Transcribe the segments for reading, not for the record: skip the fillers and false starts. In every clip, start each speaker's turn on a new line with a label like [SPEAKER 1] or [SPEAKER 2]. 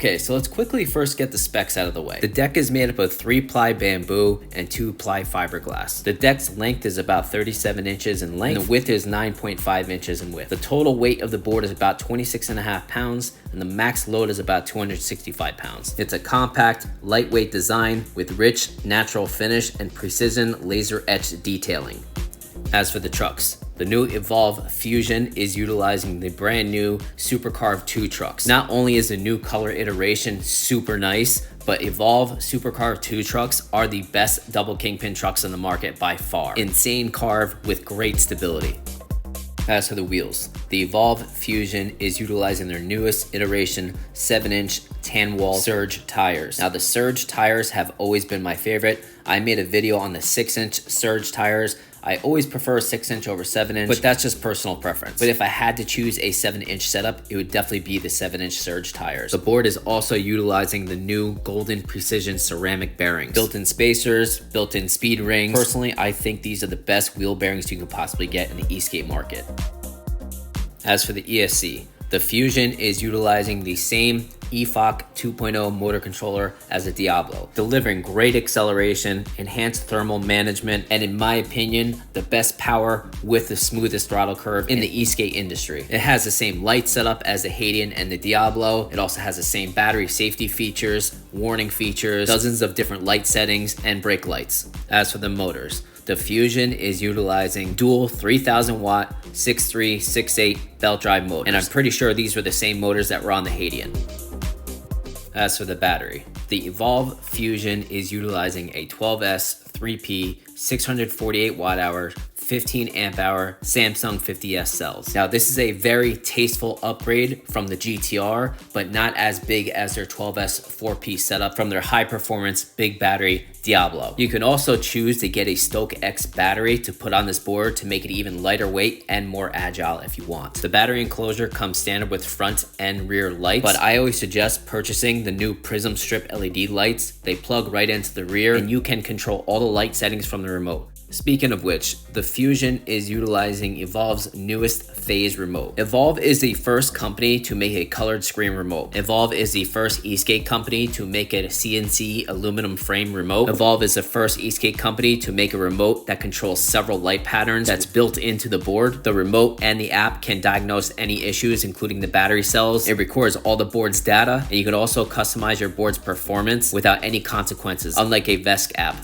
[SPEAKER 1] Okay, so let's quickly first get the specs out of the way. The deck is made up of 3-ply bamboo and 2-ply fiberglass. The deck's length is about 37 inches in length, and the width is 9.5 inches in width. The total weight of the board is about 26.5 pounds, and the max load is about 265 pounds. It's a compact, lightweight design with rich, natural finish and precision laser etched detailing. As for the trucks, the new Evolve Fusion is utilizing the brand new Supercarve 2 trucks. Not only is the new color iteration super nice, but Evolve Supercarve 2 trucks are the best double kingpin trucks on the market by far. Insane carve with great stability. As for the wheels, the Evolve Fusion is utilizing their newest iteration 7-inch tan wall Surge tires. Now the Surge tires have always been my favorite. I made a video on the 6-inch Surge tires. I always prefer 6-inch over 7-inch, but that's just personal preference. But if I had to choose a 7-inch setup, it would definitely be the 7-inch Surge tires. The board is also utilizing the new Golden Precision ceramic bearings. Built-in spacers, built-in speed rings. Personally, I think these are the best wheel bearings you could possibly get in the e-skate market. As for the ESC, the Fusion is utilizing the same EFOC 2.0 motor controller as the Diablo, delivering great acceleration, enhanced thermal management, and in my opinion, the best power with the smoothest throttle curve in the e-skate industry. It has the same light setup as the Haitian and the Diablo. It also has the same battery safety features, warning features, dozens of different light settings, and brake lights. As for the motors, the Fusion is utilizing dual 3000 watt 6.3, 6.8 belt drive motors, and I'm pretty sure these were the same motors that were on the Haitian. As for the battery, the Evolve Fusion is utilizing a 12S 3P 648 watt hour 15 amp hour Samsung 50S cells. Now this is a very tasteful upgrade from the GTR, but not as big as their 12S 4P setup from their high performance big battery Diablo. You can also choose to get a Stoke X battery to put on this board to make it even lighter weight and more agile if you want. The battery enclosure comes standard with front and rear lights, but I always suggest purchasing the new Prism strip LED lights. They plug right into the rear and you can control all the light settings from the remote. Speaking of which, the Fusion is utilizing Evolve's newest Phaze remote. Evolve is the first company to make a colored screen remote. Evolve is the first e-skate company to make a CNC aluminum frame remote. Evolve is the first e-skate company to make a remote that controls several light patterns that's built into the board. The remote and the app can diagnose any issues, including the battery cells. It records all the board's data, and you can also customize your board's performance without any consequences, unlike a VESC app.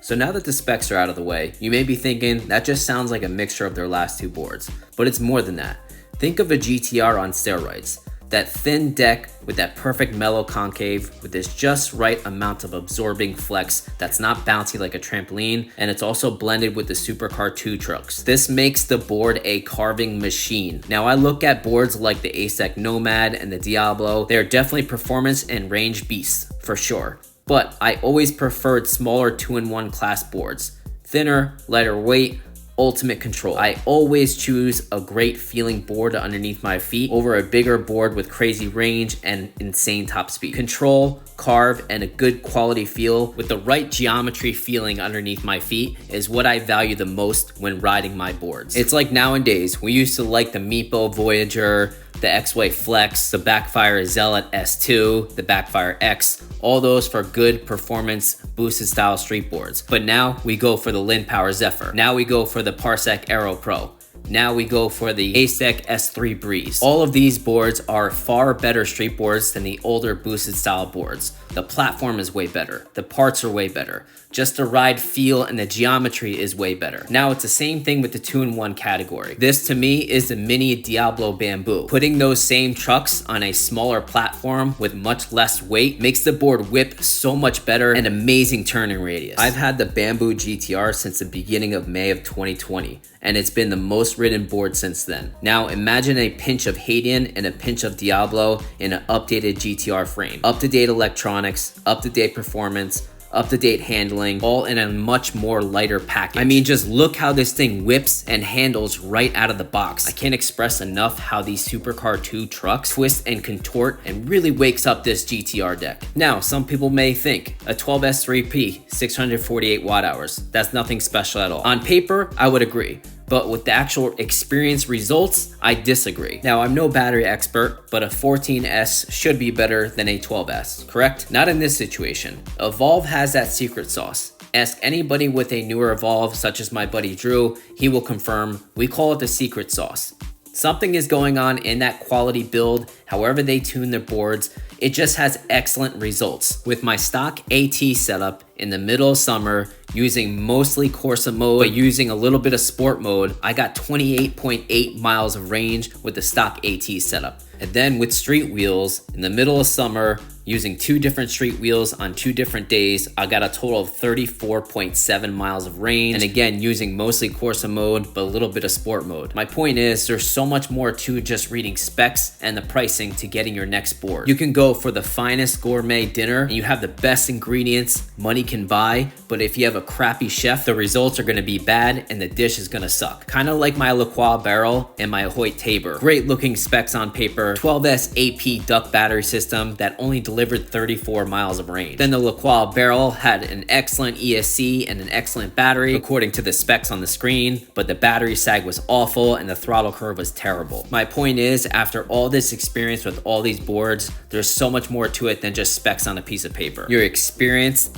[SPEAKER 1] So now that the specs are out of the way, you may be thinking that just sounds like a mixture of their last two boards, but it's more than that. Think of a GTR on steroids. That thin deck with that perfect mellow concave with this just right amount of absorbing flex that's not bouncy like a trampoline, and it's also blended with the Supercar 2 trucks. This makes the board a carving machine. Now I look at boards like the ASEC Nomad and the Diablo. They're definitely performance and range beasts for sure. But I always preferred smaller 2-in-1 class boards. Thinner, lighter weight, ultimate control. I always choose a great feeling board underneath my feet over a bigger board with crazy range and insane top speed. Control, carve, and a good quality feel with the right geometry feeling underneath my feet is what I value the most when riding my boards. It's like nowadays, we used to like the Meepo Voyager, the X-Way Flex, the Backfire Zealot S2, the Backfire X, all those for good performance boosted style street boards. But now we go for the Lin Power Zephyr. Now we go for the Parsec Aero Pro. Now we go for the ASEC S3 Breeze. All of these boards are far better street boards than the older boosted style boards. The platform is way better. The parts are way better. Just the ride feel and the geometry is way better. Now it's the same thing with the 2-in-1 category. This to me is the mini Diablo Bamboo. Putting those same trucks on a smaller platform with much less weight makes the board whip so much better and amazing turning radius. I've had the Bamboo GTR since the beginning of May of 2020, and it's been the most ridden board since then. Now imagine a pinch of Haitian and a pinch of Diablo in an updated GTR frame. Up-to-date electronics, up-to-date performance, up-to-date handling, all in a much more lighter package. I mean, just look how this thing whips and handles right out of the box. I can't express enough how these Supercar 2 trucks twist and contort and really wakes up this GTR deck. Now, some people may think a 12S3P, 648 watt hours, that's nothing special at all. On paper, I would agree. but with the actual experience results, I disagree. Now, I'm no battery expert, but a 14S should be better than a 12S, correct? Not in this situation. Evolve has that secret sauce. Ask anybody with a newer Evolve, such as my buddy Drew, he will confirm. We call it the secret sauce. Something is going on in that quality build, however they tune their boards, it just has excellent results. With my stock AT setup in the middle of summer, using mostly Corsa mode, but using a little bit of sport mode, I got 28.8 miles of range with the stock AT setup. And then with street wheels, in the middle of summer, using 2 different street wheels on 2 different days, I got a total of 34.7 miles of range. And again, using mostly Corsa mode, but a little bit of sport mode. My point is, there's so much more to just reading specs and the pricing to getting your next board. You can go for the finest gourmet dinner and you have the best ingredients money can buy, but if you have a crappy chef, the results are gonna be bad and the dish is gonna suck. Kind of like my LaCroix barrel and my Hoyt Tabor. Great looking specs on paper, 12S AP duck battery system that only delivered 34 miles of range. Then the LaCroix barrel had an excellent ESC and an excellent battery according to the specs on the screen, but the battery sag was awful and the throttle curve was terrible. My point is, after all this experience with all these boards, there's so much more to it than just specs on a piece of paper. Your experience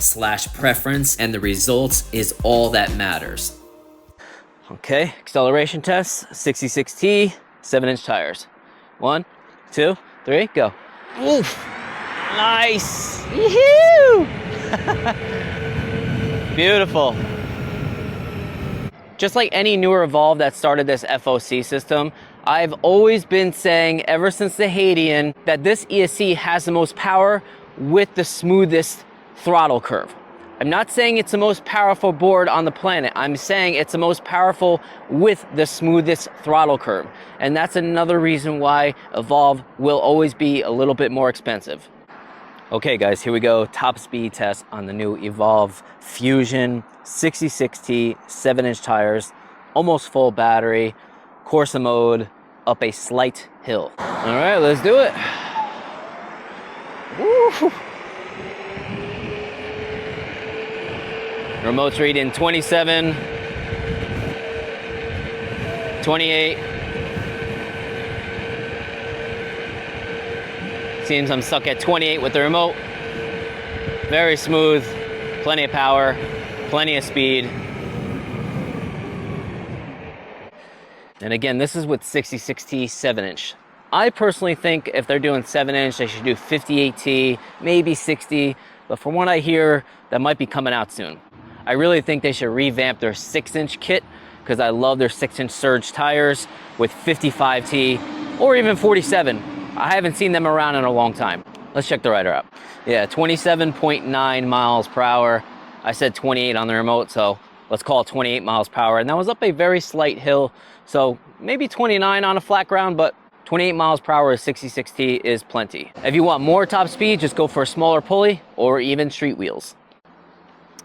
[SPEAKER 1] / preference and the results is all that matters. Okay, acceleration test, 66T, 7-inch tires. 1, 2, 3, go. Oof. Nice. Yee-hoo! Beautiful. Just like any newer Evolve that started this FOC system, I've always been saying ever since the Haitian that this ESC has the most power with the smoothest throttle curve. I'm not saying it's the most powerful board on the planet. I'm saying it's the most powerful with the smoothest throttle curve. And that's another reason why Evolve will always be a little bit more expensive. Okay guys, here we go. Top speed test on the new Evolve Fusion 66T 7-inch tires, almost full battery, Corsa mode, up a slight hill. All right, let's do it. Woo. Remote's reading 27, 28. Seems I'm stuck at 28 with the remote. Very smooth, plenty of power, plenty of speed. And again, this is with 66T 7-inch. I personally think if they're doing 7-inch, they should do 58T, maybe 60, but from what I hear, that might be coming out soon. I really think they should revamp their 6-inch kit because I love their 6-inch surge tires with 55T or even 47. I haven't seen them around in a long time. Let's check the rider out. Yeah, 27.9 miles per hour. I said 28 on the remote, so let's call it 28 miles per hour. And that was up a very slight hill, so maybe 29 on a flat ground, but 28 miles per hour with 66T is plenty. If you want more top speed, just go for a smaller pulley or even street wheels.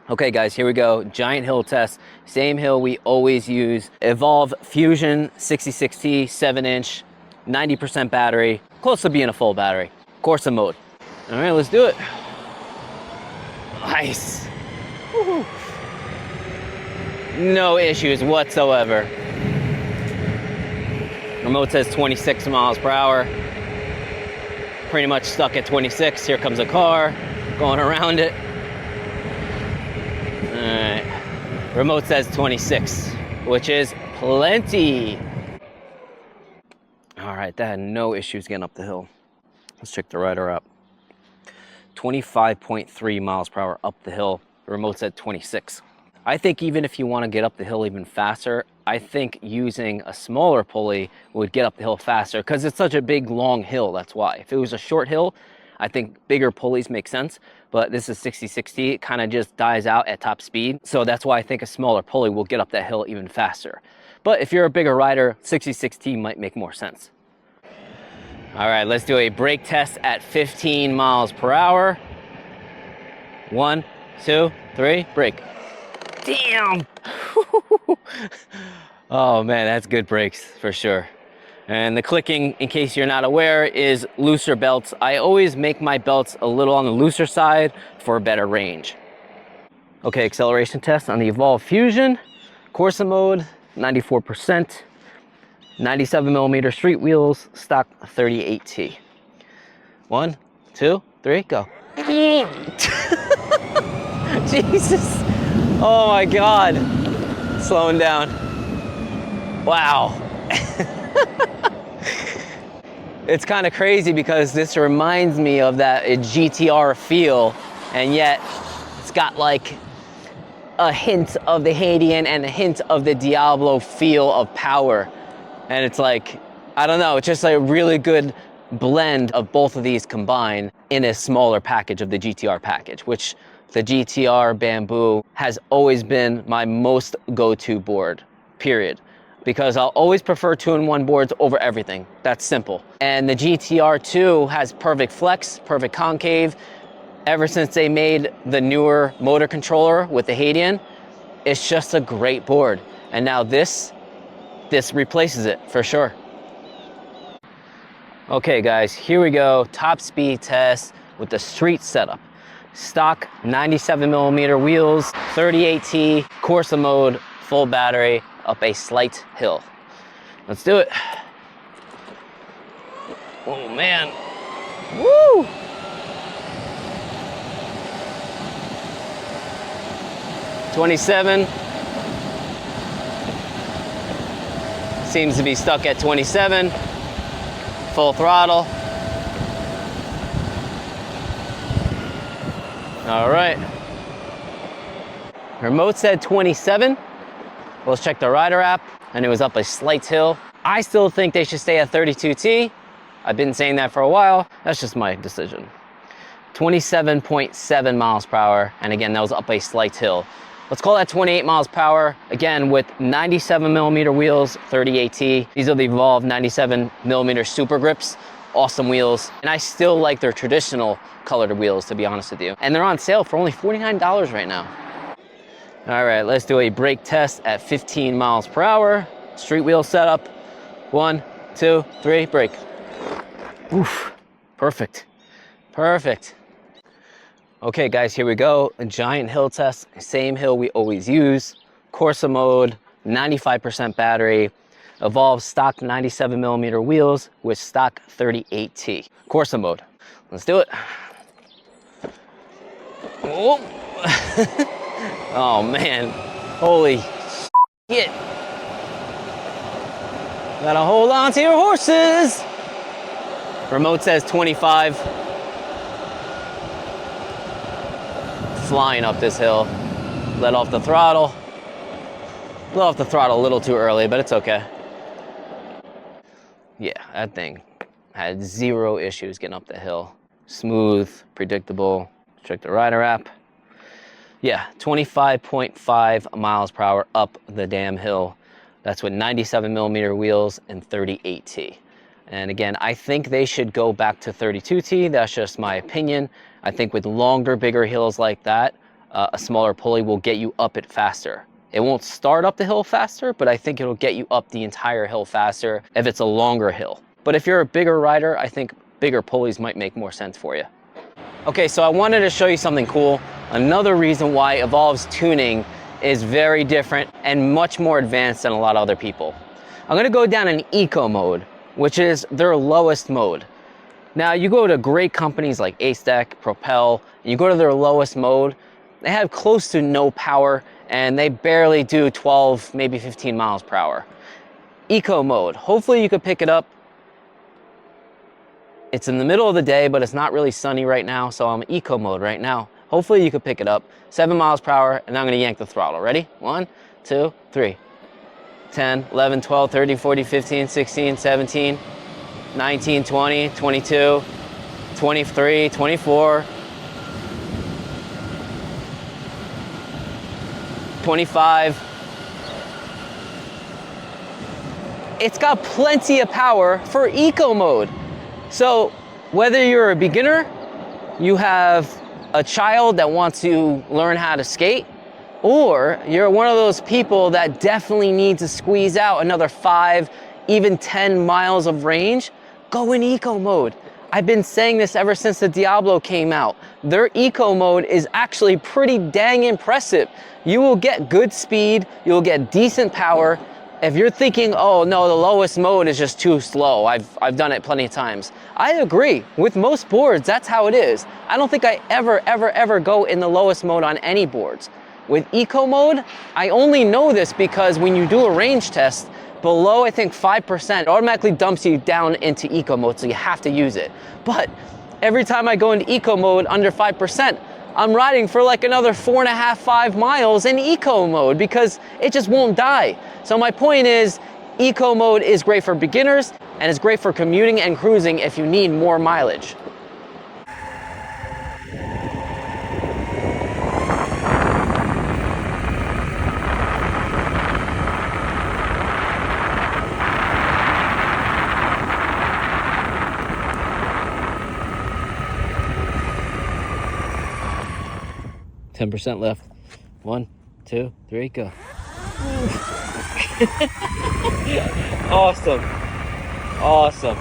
[SPEAKER 1] Okay guys, here we go. Giant hill test. Same hill we always use. Evolve Fusion 66T 7-inch, 90% battery, close to being a full battery. Corsa mode. All right, let's do it. Nice. Woo-hoo. No issues whatsoever. Remote says 26 miles per hour. Pretty much stuck at 26. Here comes a car going around it. All right. Remote says 26, which is plenty. All right, that had no issues getting up the hill. Let's check the rider up. 25.3 miles per hour up the hill. The remote said 26. I think even if you want to get up the hill even faster, I think using a smaller pulley would get up the hill faster because it's such a big, long hill, that's why. If it was a short hill, I think bigger pulleys make sense, but this is 60/60, it kind of just dies out at top speed. So that's why I think a smaller pulley will get up that hill even faster. But if you're a bigger rider, 66T might make more sense. All right, let's do a brake test at 15 miles per hour. 1, 2, 3, brake. Damn! Oh man, that's good brakes for sure. And the clicking, in case you're not aware, is looser belts. I always make my belts a little on the looser side for a better range. Okay, acceleration test on the Evolve Fusion. Corsa mode, 94%. 97 millimeter street wheels, stock 38T. 1, 2, 3, go. Jesus. Oh my God. Slowing down. Wow. It's kind of crazy because this reminds me of that GTR feel, and yet it's got like a hint of the Haitian and a hint of the Diablo feel of power. And it's like, I don't know, it's just a really good blend of both of these combined in a smaller package of the GTR package, which the GTR Bamboo has always been my most go-to board, period. Because I'll always prefer 2-in-1 boards over everything. That's simple. And the GTR 2 has perfect flex, perfect concave. Ever since they made the newer motor controller with the Haitian, it's just a great board. And now this replaces it for sure. Okay guys, here we go. Top speed test with the street setup. Stock 97 millimeter wheels, 38T, Corsa mode, full battery, up a slight hill. Let's do it. Oh man. Woo! $27. Seems to be stuck at 27. Full throttle. All right. Remote said 27. Let's check the rider app, and it was up a slight hill. I still think they should stay at 32T. I've been saying that for a while. That's just my decision. 27.7 miles per hour, and again, that was up a slight hill. Let's call that 28 miles per hour, again, with 97 millimeter wheels, 38T. These are the Evolve 97 millimeter super grips. Awesome wheels, and I still like their traditional colored wheels, to be honest with you. And they're on sale for only $49 right now. All right, let's do a brake test at 15 miles per hour. Street wheel setup. 1, 2, 3, brake. Oof, perfect, perfect. Okay guys, here we go. A giant hill test, same hill we always use. Corsa mode, 95% battery. Evolve stock 97 millimeter wheels with stock 38T. Corsa mode, let's do it. Oh. Oh man, holy shit. Gotta hold on to your horses. Remote says 25. Flying up this hill. Let off the throttle. Let off the throttle a little too early, but it's okay. Yeah, that thing had zero issues getting up the hill. Smooth, predictable. Check the rider app. Yeah, 25.5 miles per hour up the damn hill. That's with 97 millimeter wheels and 38T. And again, I think they should go back to 32T. That's just my opinion. I think with longer, bigger hills like that, a smaller pulley will get you up it faster. It won't start up the hill faster, but I think it'll get you up the entire hill faster if it's a longer hill. But if you're a bigger rider, I think bigger pulleys might make more sense for you. Okay, so I wanted to show you something cool. Another reason why Evolve's tuning is very different and much more advanced than a lot of other people. I'm gonna go down in eco mode, which is their lowest mode. Now you go to great companies like Acetec, Propel, and you go to their lowest mode, they have close to no power and they barely do 12, maybe 15 miles per hour. Eco mode, hopefully you could pick it up. It's in the middle of the day, but it's not really sunny right now, so I'm eco mode right now. Hopefully you could pick it up. 7 miles per hour, and I'm gonna yank the throttle. Ready? 1, 2, 3. 10, 11, 12, 13, 14, 15, 16, 17, 19, 20, 22, 23, 24, 25. It's got plenty of power for eco mode. So whether you're a beginner, you have a child that wants to learn how to skate, or you're one of those people that definitely need to squeeze out another 5, even 10 miles of range, go in eco mode. I've been saying this ever since the Diablo came out. Their eco mode is actually pretty dang impressive. You will get good speed, you'll get decent power,
[SPEAKER 2] if you're thinking, oh no, the lowest mode is just too slow, I've done it plenty of times. I agree. With most boards, that's how it is. I don't think I ever go in the lowest mode on any boards. With eco mode, I only know this because when you do a range test, below I think 5%, it automatically dumps you down into eco mode, so you have to use it. But every time I go into eco mode under 5%, I'm riding for like another 4.5, 5 miles in eco mode because it just won't die. So my point is, eco mode is great for beginners and it's great for commuting and cruising if you need more mileage. %, left. 1, 2, 3, go. Awesome. Awesome.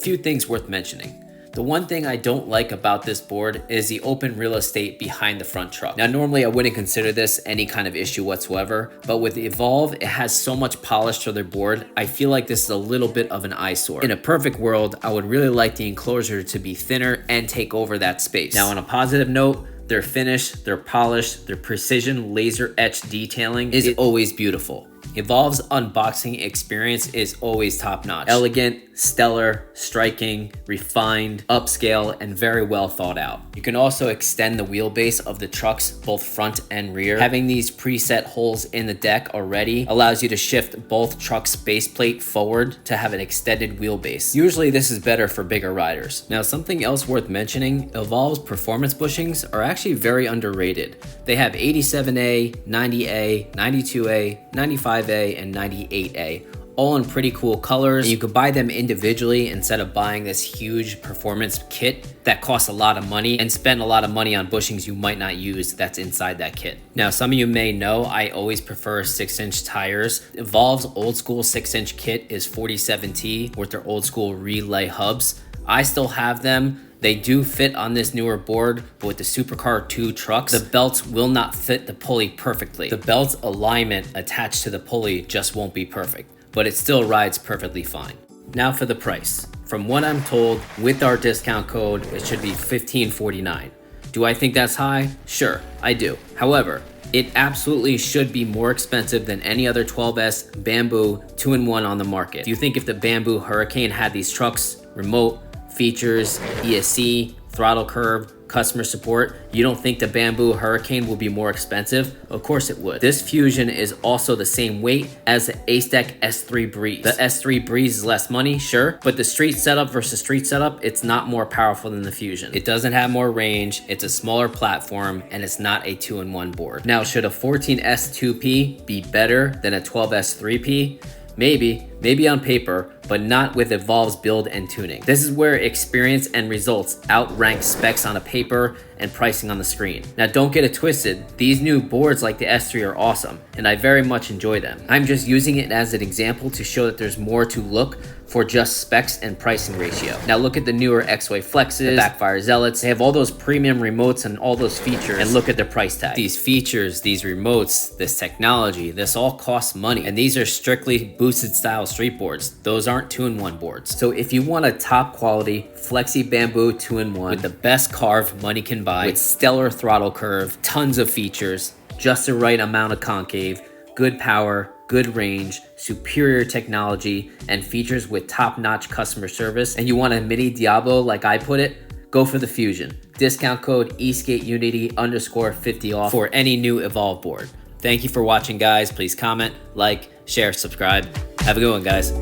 [SPEAKER 1] Few things worth mentioning. The one thing I don't like about this board is the open real estate behind the front truck. Now, normally I wouldn't consider this any kind of issue whatsoever, but with the Evolve, it has so much polish to their board, I feel like this is a little bit of an eyesore. In a perfect world, I would really like the enclosure to be thinner and take over that space. Now, on a positive note, their finish, their polish, their precision laser etch detailing is always beautiful. Evolve's unboxing experience is always top-notch. Elegant, stellar, striking, refined, upscale, and very well thought out. You can also extend the wheelbase of the trucks, both front and rear. Having these preset holes in the deck already allows you to shift both trucks' base plate forward to have an extended wheelbase. Usually this is better for bigger riders. Now, something else worth mentioning, Evolve's performance bushings are actually very underrated. They have 87A, 90A, 92A, 95A, and 98A, all in pretty cool colors. And you could buy them individually instead of buying this huge performance kit that costs a lot of money and spend a lot of money on bushings you might not use that's inside that kit. Now, some of you may know I always prefer 6-inch tires. Evolve's old school 6-inch kit is 47T with their old school relay hubs. I still have them. They do fit on this newer board, but with the Supercar 2 trucks, the belts will not fit the pulley perfectly. The belt's alignment attached to the pulley just won't be perfect, but it still rides perfectly fine. Now for the price. From what I'm told, with our discount code, it should be $1549. Do I think that's high? Sure, I do. However, it absolutely should be more expensive than any other 12S Bamboo 2-in-1 on the market. Do you think if the Bamboo Hurricane had these trucks, remote, features, ESC, throttle curve, customer support, you don't think the Bamboo Hurricane will be more expensive? Of course it would. This Fusion is also the same weight as the Acetec S3 Breeze. The S3 Breeze is less money, sure, but the street setup versus street setup, it's not more powerful than the Fusion. It doesn't have more range, it's a smaller platform, and it's not a 2-in-1 board. Now, should a 14S 2P be better than a 12S 3P? Maybe on paper, but not with Evolve's build and tuning. This is where experience and results outrank specs on a paper and pricing on the screen. Now, don't get it twisted. These new boards like the S3 are awesome, and I very much enjoy them. I'm just using it as an example to show that there's more to look for just specs and pricing ratio. Now look at the newer X-Way Flexes, the Backfire Zealots. They have all those premium remotes and all those features, and look at their price tag. These features, these remotes, this technology, this all costs money, and these are strictly boosted style street boards. Those aren't 2-in-1 boards. So if you want a top quality Flexi Bamboo 2-in-1 with the best carve money can buy, with stellar throttle curve, tons of features, just the right amount of concave, good power, good range, superior technology, and features with top-notch customer service, and you want a mini Diablo like I put it, go for the Fusion. Discount code eSkateUnity_50 off for any new Evolve board. Thank you for watching, guys. Please comment, like, share, subscribe. Have a good one, guys.